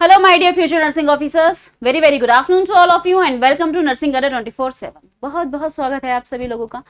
Hello, my dear future nursing officers. Very very good afternoon to all of you and welcome to Nursing Career 24/7. बहुत बहुत स्वागत है आप सभी लोगों का।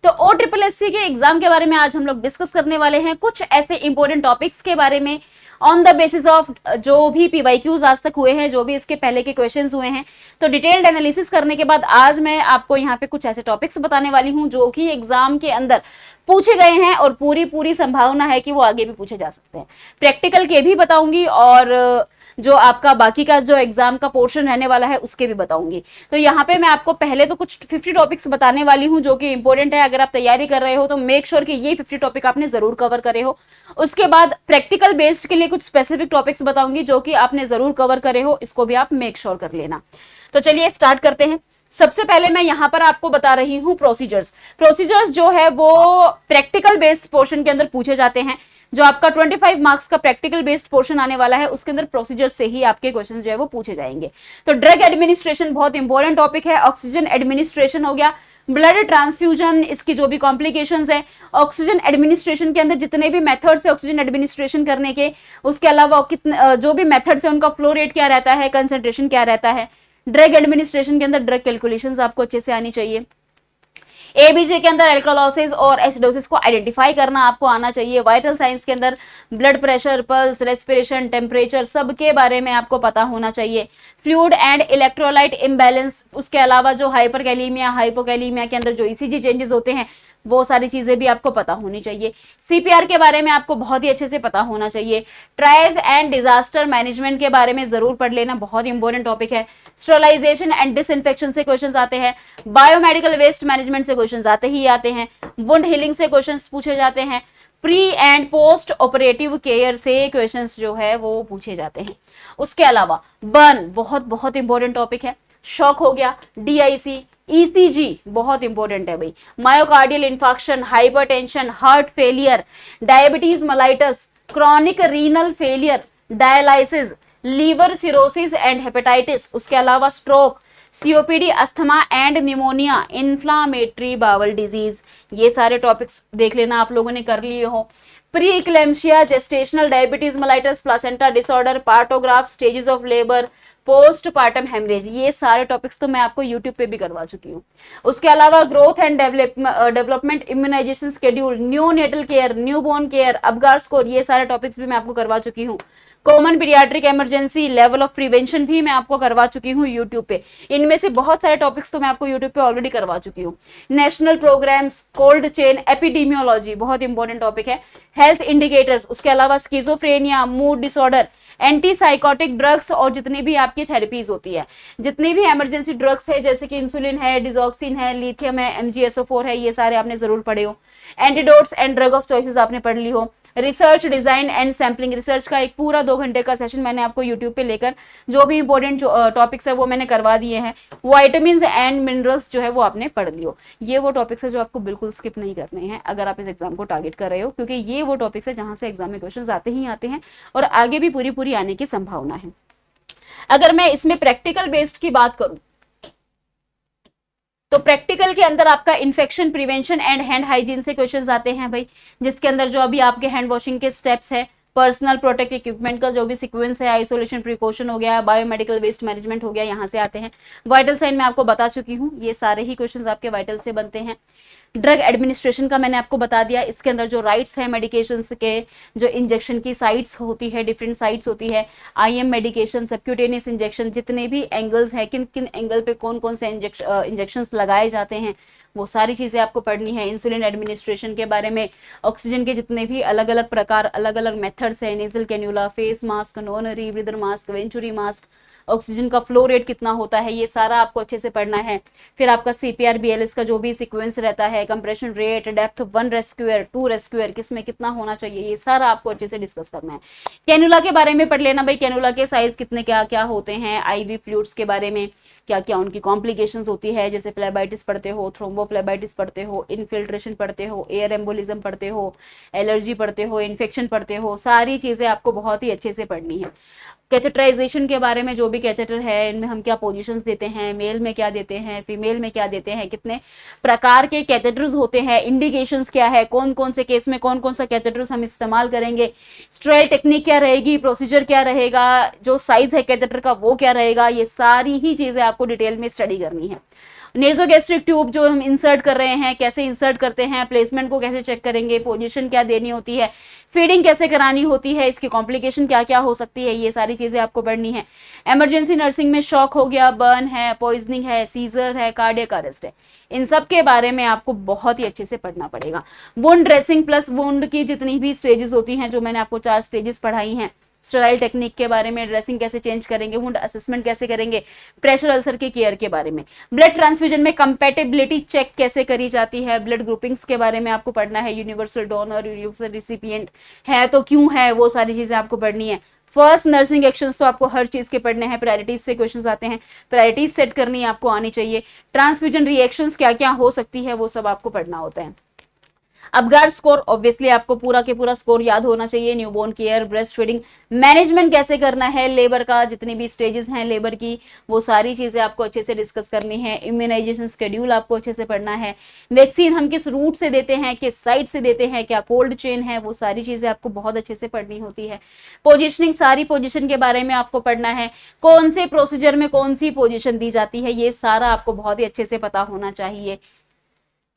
तो OSSC के एग्जाम के बारे में आज हम लोग डिस्कस करने वाले हैं, कुछ ऐसे इंपॉर्टेंट टॉपिक्स के बारे में ऑन द बेसिस ऑफ जो भी PYQs आज तक हुए हैं, जो भी इसके पहले के क्वेश्चंस हुए हैं। तो डिटेल्ड एनालिसिस करने के बाद आज मैं आपको यहाँ पे कुछ ऐसे टॉपिक्स बताने वाली हूँ जो कि एग्जाम के अंदर पूछे गए हैं और पूरी पूरी संभावना है कि वो आगे भी पूछे जा सकते हैं। प्रैक्टिकल के भी बताऊंगी और जो आपका बाकी का जो एग्जाम का पोर्शन रहने वाला है उसके भी बताऊंगी। तो यहाँ पे मैं आपको पहले तो कुछ 50 टॉपिक्स बताने वाली हूँ जो कि इंपॉर्टेंट है। अगर आप तैयारी कर रहे हो तो मेक श्योर कि ये 50 टॉपिक आपने जरूर कवर करे हो। उसके बाद प्रैक्टिकल बेस्ड के लिए कुछ स्पेसिफिक टॉपिक्स बताऊंगी जो कि आपने जरूर कवर करे हो, इसको भी आप मेक श्योर कर लेना। तो चलिए स्टार्ट करते हैं। सबसे पहले मैं यहाँ पर आपको बता रही हूँ प्रोसीजर्स जो है वो प्रैक्टिकल बेस्ड पोर्शन के अंदर पूछे जाते हैं। जो आपका 25 मार्क्स का प्रैक्टिकल बेस्ड पोर्शन आने वाला है उसके अंदर प्रोसीजर से ही आपके क्वेश्चन जो है वो पूछे जाएंगे। तो ड्रग एडमिनिस्ट्रेशन बहुत इंपॉर्टेंट टॉपिक है। ऑक्सीजन एडमिनिस्ट्रेशन हो गया, ब्लड ट्रांसफ्यूजन, इसकी जो भी कॉम्प्लिकेशंस है, ऑक्सीजन एडमिनिस्ट्रेशन के अंदर जितने भी मेथड्स है ऑक्सीजन एडमिनिस्ट्रेशन करने के, उसके अलावा कितने जो भी मेथड्स है उनका फ्लो रेट क्या रहता है, कंसंट्रेशन क्या रहता है। ड्रग एडमिनिस्ट्रेशन के अंदर ड्रग कैलकुलेशंस आपको अच्छे से आनी चाहिए। एबीजे के अंदर एल्कोलोसिस और एसिडोसिस को आइडेंटिफाई करना आपको आना चाहिए। वाइटल साइंस के अंदर blood pressure, pulse, respiration, temperature सबके बारे में आपको पता होना चाहिए। फ्लूइड एंड इलेक्ट्रोलाइट इम्बैलेंस, उसके अलावा जो हाइपरकैलीमिया, हाइपोकैलीमिया के अंदर जो ईसीजी चेंजेस होते हैं वो सारी चीजें भी आपको पता होनी चाहिए। सीपीआर के बारे में आपको बहुत ही अच्छे से पता होना चाहिए। ट्राइज एंड डिजास्टर मैनेजमेंट के बारे में जरूर पढ़ लेना, बहुत इंपॉर्टेंट टॉपिक है। स्टरलाइजेशन एंड डिसइंफेक्शन से क्वेश्चंस आते हैं। बायोमेडिकल वेस्ट मैनेजमेंट से क्वेश्चंस आते ही आते हैं। वुंड हीलिंग से क्वेश्चंस पूछे जाते हैं। Pre and post operative care से क्वेश्चंस जो है वो पूछे जाते हैं। उसके अलावा बर्न बहुत बहुत इंपॉर्टेंट टॉपिक है। शॉक हो गया, डीआईसी, ईसीजी बहुत इंपॉर्टेंट है भाई। Myocardial infarction, hypertension, heart failure, diabetes mellitus, chronic renal failure, dialysis, liver cirrhosis and hepatitis, उसके अलावा stroke, COPD, asthma and pneumonia, inflammatory bowel disease, ये सारे टॉपिक्स देख लेना आप लोगों ने कर लिए हो। Preeclampsia, gestational diabetes mellitus, placenta disorder, partograph, stages of labour, postpartum haemorrhage, ये सारे टॉपिक्स तो मैं आपको यूट्यूब पे भी करवा चुकी हूँ। उसके अलावा growth and development, immunisation schedule, neonatal care, newborn care, Apgar score, ये सारे टॉपिक्स भी मैं आपको करवा चुकी हूँ। Common paediatric emergency, level of prevention भी मैं आपको करवा चुकी हूँ यूट्यूब पे। इनमें से बहुत सारे टॉपिक्स तो मैं आपको यूट्यूब पे ऑलरेडी करवा चुकी हूँ। National programmes, cold chain, epidemiology बहुत इंपॉर्टेंट टॉपिक है। हेल्थ इंडिकेटर्स, उसके अलावा schizophrenia, mood disorder, antipsychotic drugs और जितनी भी आपकी थेरेपीज होती है, जितनी भी इमरजेंसी ड्रग्स है जैसे कि इंसुलिन है, डिजॉक्सिन है, लिथियम है, MgSO4 है, ये सारे आपने जरूर पढ़े हो। Antidotes and drug of choices आपने पढ़ ली हो। Research design and sampling, research का एक पूरा 2 घंटे का सेशन मैंने आपको यूट्यूब पे लेकर जो भी इंपॉर्टेंट टॉपिक्स है वो मैंने करवा दिए हैं। वाइटामिन एंड मिनरल्स जो है वो आपने पढ़ लियो। ये वो टॉपिक्स है जो आपको बिल्कुल स्किप नहीं करने हैं अगर आप इस एग्जाम को टारगेट कर रहे हो, क्योंकि ये वो टॉपिक्स है जहां से एग्जाम में क्वेश्चन आते ही आते हैं और आगे भी पूरी पूरी आने की संभावना है। अगर मैं इसमें प्रैक्टिकल बेस्ड की बात करूं तो प्रैक्टिकल के अंदर आपका infection prevention and hand hygiene से क्वेश्चंस आते हैं भाई, जिसके अंदर जो अभी आपके हैंड वॉशिंग के स्टेप्स है, पर्सनल प्रोटेक्ट इक्विपमेंट का जो भी सीक्वेंस है, आइसोलेशन प्रिकॉशन हो गया, बायोमेडिकल वेस्ट मैनेजमेंट हो गया, यहाँ से आते हैं। वाइटल साइन मैं आपको बता चुकी हूँ, ये सारे ही क्वेश्चंस आपके वाइटल से बनते हैं। ड्रग एडमिनिस्ट्रेशन का मैंने आपको बता दिया, इसके अंदर जो राइट्स है मेडिकेशंस के, जो इंजेक्शन की साइट्स होती है, डिफरेंट साइट्स होती है, आईएम मेडिकेशन, सबक्यूटेनियस इंजेक्शन, जितने भी एंगल्स है, किन किन एंगल पे कौन कौन से इंजेक्शंस लगाए जाते हैं, वो सारी चीजें आपको पढ़नी है। इंसुलिन एडमिनिस्ट्रेशन के बारे में, ऑक्सीजन के जितने भी अलग अलग प्रकार, अलग अलग मेथड्स है, nasal cannula, face mask, non rebreather mask, venturi mask, oxygen का फ्लो रेट कितना होता है, ये सारा आपको अच्छे से पढ़ना है। फिर आपका सीपीआर बीएलएस का जो भी सीक्वेंस रहता है, compression rate, depth, 1 rescuer, 2 rescuer, किसमें कितना होना चाहिए, ये सारा आपको अच्छे से डिस्कस करना है। कैनुला के बारे में पढ़ लेना भाई, कैनुला के साइज कितने क्या क्या होते हैं, आईवी फ्लूइड्स के बारे में क्या क्या उनकी कॉम्प्लिकेशंस होती है, जैसे फ्लेबाइटिस पढ़ते हो, थ्रोम्बोफ्लेबाइटिस पढ़ते हो, इनफिल्ट्रेशन पढ़ते हो, एयर एम्बोलिज्म पढ़ते हो, एलर्जी पढ़ते हो, इन्फेक्शन पढ़ते हो, सारी चीजें आपको बहुत ही अच्छे से पढ़नी है। कैथेटराइजेशन के बारे में जो भी भी कैथेटर है इनमें हम क्या पोजीशंस देते हैं, मेल में क्या देते हैं, फीमेल में क्या देते हैं, कितने प्रकार के कैथेटर्स होते हैं, इंडिकेशंस क्या है, कौन कौन से केस में कौन कौन सा कैथेटर्स हम इस्तेमाल करेंगे, स्ट्रेल टेक्निक क्या रहेगी, प्रोसीजर क्या रहेगा, जो साइज है कैथेटर का वो क्या रहेगा, ये सारी ही चीजें आपको डिटेल में स्टडी करनी है। नेजोगैस्ट्रिक ट्यूब जो हम इंसर्ट कर रहे हैं, कैसे इंसर्ट करते हैं, प्लेसमेंट को कैसे चेक करेंगे, पोजीशन क्या देनी होती है, फीडिंग कैसे करानी होती है, इसकी कॉम्प्लिकेशन क्या क्या हो सकती है, ये सारी चीजें आपको पढ़नी है। इमरजेंसी नर्सिंग में शॉक हो गया, बर्न है, पॉइजनिंग है, सीजर है, कार्डियक अरेस्ट है, इन सब के बारे में आपको बहुत ही अच्छे से पढ़ना पड़ेगा। वुंड ड्रेसिंग प्लस वुंड की जितनी भी स्टेजेस होती हैं, जो मैंने आपको 4 स्टेजेस पढ़ाई हैं, स्टेराइल टेक्निक के बारे में, ड्रेसिंग कैसे चेंज करेंगे, वुंड असेसमेंट कैसे करेंगे, प्रेशर अल्सर के केयर के बारे में, ब्लड ट्रांसफ्यूजन में कंपैटिबिलिटी चेक कैसे करी जाती है, ब्लड ग्रुपिंग्स के बारे में आपको पढ़ना है, यूनिवर्सल डोनर, यूनिवर्सल रिसिपिएंट है तो क्यों है, वो सारी चीजें आपको पढ़नी है। फर्स्ट नर्सिंग एक्शंस तो आपको हर चीज के पढ़ने हैं, प्रायोरिटीज से क्वेश्चंस आते हैं, प्रायोरिटीज सेट करनी आपको आनी चाहिए, ट्रांसफ्यूजन रिएक्शंस क्या क्या हो सकती है वो सब आपको पढ़ना होता है। अपगार्ड स्कोर ऑब्वियसली आपको पूरा के पूरा स्कोर याद होना चाहिए, newborn care, breast feeding, management कैसे करना है, लेबर का जितनी भी स्टेजेस हैं लेबर की, वो सारी चीजें आपको अच्छे से डिस्कस करनी है। इम्यूनाइजेशन शेड्यूल आपको अच्छे से पढ़ना है, वैक्सीन हम किस रूट से देते हैं, किस साइड से देते हैं, क्या कोल्ड चेन है, वो सारी चीजें आपको बहुत अच्छे से पढ़नी होती है। पोजिशनिंग, सारी पोजिशन के बारे में आपको पढ़ना है, कौन से प्रोसीजर में कौन सी पोजिशन दी जाती है, ये सारा आपको बहुत ही अच्छे से पता होना चाहिए।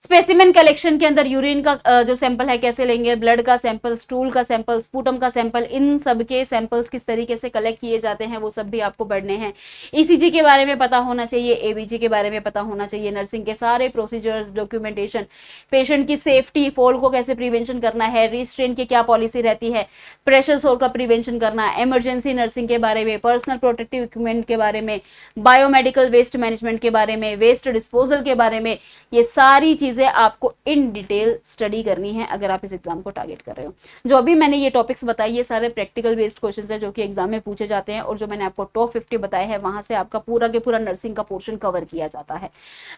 स्पेसिमेन कलेक्शन के अंदर यूरिन का जो सैंपल है कैसे लेंगे, ब्लड का सैंपल, स्टूल का सैंपल, स्पूटम का सैंपल, इन सब के सैंपल्स किस तरीके से कलेक्ट किए जाते हैं वो सब भी आपको पढ़ने हैं। ईसीजी के बारे में पता होना चाहिए, एबीजी के बारे में पता होना चाहिए, नर्सिंग के सारे प्रोसीजर्स, डॉक्यूमेंटेशन, पेशेंट की सेफ्टी, फॉल को कैसे प्रिवेंशन करना है, रिस्ट्रेन की क्या पॉलिसी रहती है, प्रेशर सोर का प्रिवेंशन करना, इमरजेंसी नर्सिंग के बारे में, पर्सनल प्रोटेक्टिव इक्विपमेंट के बारे में, बायोमेडिकल वेस्ट मैनेजमेंट के बारे में, वेस्ट डिस्पोजल के बारे में, ये सारी चीजें आपको इन डिटेल स्टडी करनी है अगर आप इस एग्जाम को टारगेट कर रहे हो। जो अभी मैंने ये टॉपिक्स बताई ये सारे प्रैक्टिकल बेस्ड क्वेश्चंस हैं जो कि एग्जाम में पूछे जाते हैं, और जो मैंने आपको टॉप 50 बताए हैं वहां से आपका पूरा के पूरा नर्सिंग का पोर्शन कवर किया जाता है।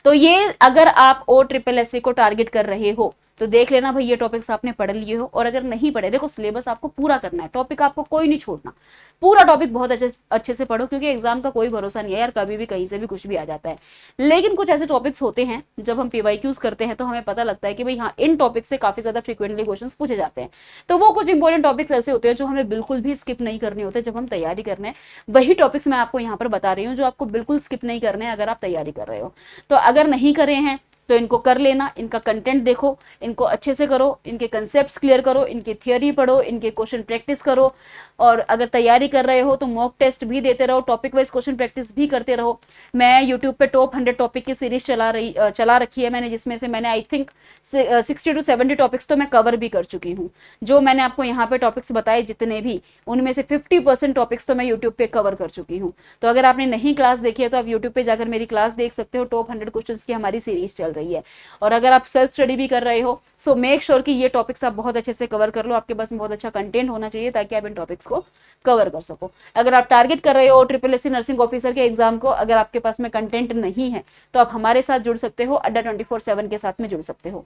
तो ये अगर आप OSSC को टारगेट कर रहे हो तो देख लेना भाई ये टॉपिक्स आपने पढ़ लिए हो, और अगर नहीं पढ़े, देखो सिलेबस आपको पूरा करना है, टॉपिक आपको कोई नहीं छोड़ना, पूरा टॉपिक बहुत अच्छे से पढ़ो, क्योंकि एग्जाम का कोई भरोसा नहीं है यार, कभी भी कहीं से भी कुछ भी आ जाता है। लेकिन कुछ ऐसे टॉपिक्स होते हैं जब हम PYQs करते हैं तो हमें पता लगता है कि भाई हाँ इन टॉपिक से काफी ज्यादा फ्रिक्वेंटली क्वेश्चंस पूछे जाते हैं। तो वो कुछ इंपॉर्टेंट टॉपिक्स ऐसे होते हैं जो हमें बिल्कुल भी स्किप नहीं करने होते जब हम तैयारी करने हैं, वही टॉपिक्स मैं आपको यहाँ पर बता रही हूँ जो आपको बिल्कुल स्किप नहीं करने हैं अगर आप तैयारी कर रहे हो। तो अगर नहीं करे हैं तो इनको कर लेना, इनका कंटेंट देखो, इनको अच्छे से करो, इनके कंसेप्ट्स क्लियर करो, इनकी थियोरी पढ़ो, इनके क्वेश्चन प्रैक्टिस करो, और अगर तैयारी कर रहे हो तो मॉक टेस्ट भी देते रहो, टॉपिक वाइज क्वेश्चन प्रैक्टिस भी करते रहो। मैं यूट्यूब पे टॉप 100 टॉपिक की सीरीज चला रखी है मैंने, जिसमें से मैंने आई थिंक 60 to 70 टॉपिक्स तो मैं कवर भी कर चुकी हूँ। जो मैंने आपको यहाँ पे टॉपिक्स बताए जितने भी, उनमें से 50% टॉपिक्स तो मैं यूट्यूब पे कवर कर चुकी हूँ। तो अगर आपने नहीं क्लास देखी है तो आप यूट्यूब पे जाकर मेरी क्लास देख सकते हो, टॉप 100 क्वेश्चन की हमारी सीरीज चल रही है। और अगर आप सेल्फ स्टडी भी कर रहे हो सो मेक श्योर कि ये टॉपिक्स आप बहुत अच्छे से कवर कर लो, आपके पास बहुत अच्छा कंटेंट होना चाहिए ताकि आप इन टॉपिक्स को कवर कर सको। अगर आप टारगेट कर रहे हो SSC नर्सिंग ऑफिसर के एग्जाम को, अगर आपके पास में कंटेंट नहीं है तो आप हमारे साथ जुड़ सकते हो, अड्डा 24/7 के साथ में जुड़ सकते हो।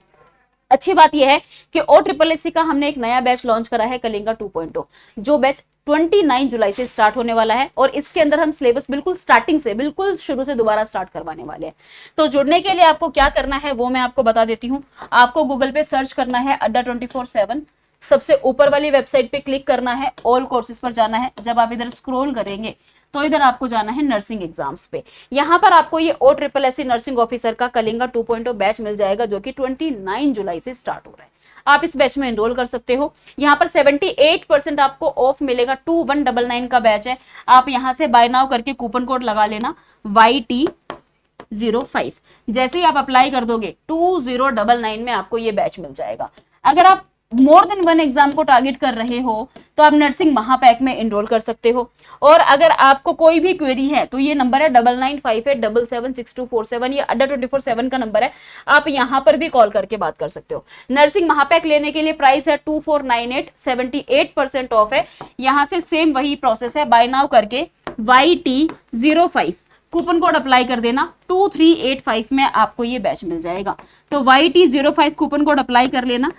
अच्छी बात यह है कि OSSC का हमने एक नया बैच लॉन्च करा है, कलिंगा 2.0, जो बैच 29 जुलाई से स्टार्ट होने वाला है, और इसके अंदर हम सिलेबस बिल्कुल स्टार्टिंग से, बिल्कुल शुरू से दोबारा स्टार्ट करवाने वाले हैं। तो जुड़ने के लिए आपको क्या करना है वो मैं आपको बता देती हूँ। आपको गूगल पे सर्च करना है अड्डा 24/7, सबसे ऊपर वाली वेबसाइट पे क्लिक करना है, ऑल कोर्सेज पर जाना है। जब आप इधर स्क्रॉल करेंगे तो इधर आपको जाना है नर्सिंग एग्जाम्स पे। यहाँ पर आपको ये OSSC नर्सिंग ऑफिसर का कलिंगा 2.0 बैच मिल जाएगा जो कि 29 जुलाई से स्टार्ट हो रहा है। आप इस बैच में एनरोल कर सकते हो। यहाँ पर 78% आपको ऑफ मिलेगा, 2199 का बैच है। आप यहाँ से बाय नाउ करके कूपन कोड लगा लेना YT05। जैसे ही आप अप्लाई कर दोगे 2099 में आपको ये बैच मिल जाएगा। अगर आप मोर देन 1 एग्जाम को टारगेट कर रहे हो तो आप नर्सिंग महापैक में एनरोल कर सकते हो। और अगर आपको कोई भी क्वेरी है तो ये नंबर है 9958776247, ये अड्डा 24/7 का नंबर है, आप यहाँ पर भी कॉल करके बात कर सकते हो। नर्सिंग महापैक लेने के लिए प्राइस है 2498, 78% ऑफ है। यहाँ से सेम वही प्रोसेस है, बाय नाउ करके YT05 कूपन कोड अप्लाई कर देना, 2385 में आपको ये बैच मिल जाएगा। तो YT05 कूपन कोड अप्लाई कर लेना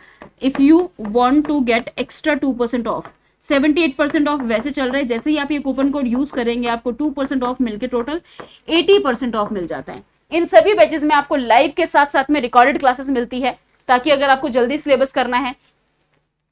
if you want to get extra 2% off. 78% off वैसे चल रहे हैं। जैसे ही आप ये कूपन कोड यूज करेंगे आपको 2% ऑफ मिलके टोटल 80% ऑफ मिल जाता है। इन सभी बैचेस में आपको लाइव के साथ साथ में रिकॉर्डेड क्लासेस मिलती है, ताकि अगर आपको जल्दी सिलेबस करना है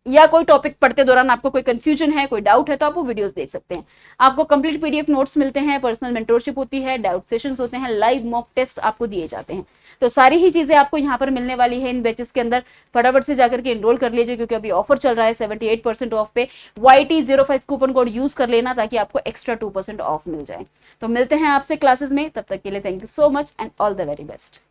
या कोई टॉपिक पढ़ते दौरान आपको कोई कंफ्यूजन है, कोई डाउट है, तो आप वो वीडियोस देख सकते हैं। आपको कंप्लीट पीडीएफ नोट्स मिलते हैं, पर्सनल मेंटोरशिप होती है, डाउट सेशंस होते हैं, लाइव मॉक टेस्ट आपको दिए जाते हैं। तो सारी ही चीजें आपको यहाँ पर मिलने वाली है इन बैचेस के अंदर। फटाफट से जाकर के एनरोल कर लीजिए, क्योंकि अभी ऑफर चल रहा है 78% ऑफ पे। YT05 कूपन कोड यूज कर लेना, ताकि आपको एक्स्ट्रा 2% ऑफ मिल जाए। तो मिलते हैं आपसे क्लासेस में, तब तक के लिए thank you so much and all the very best.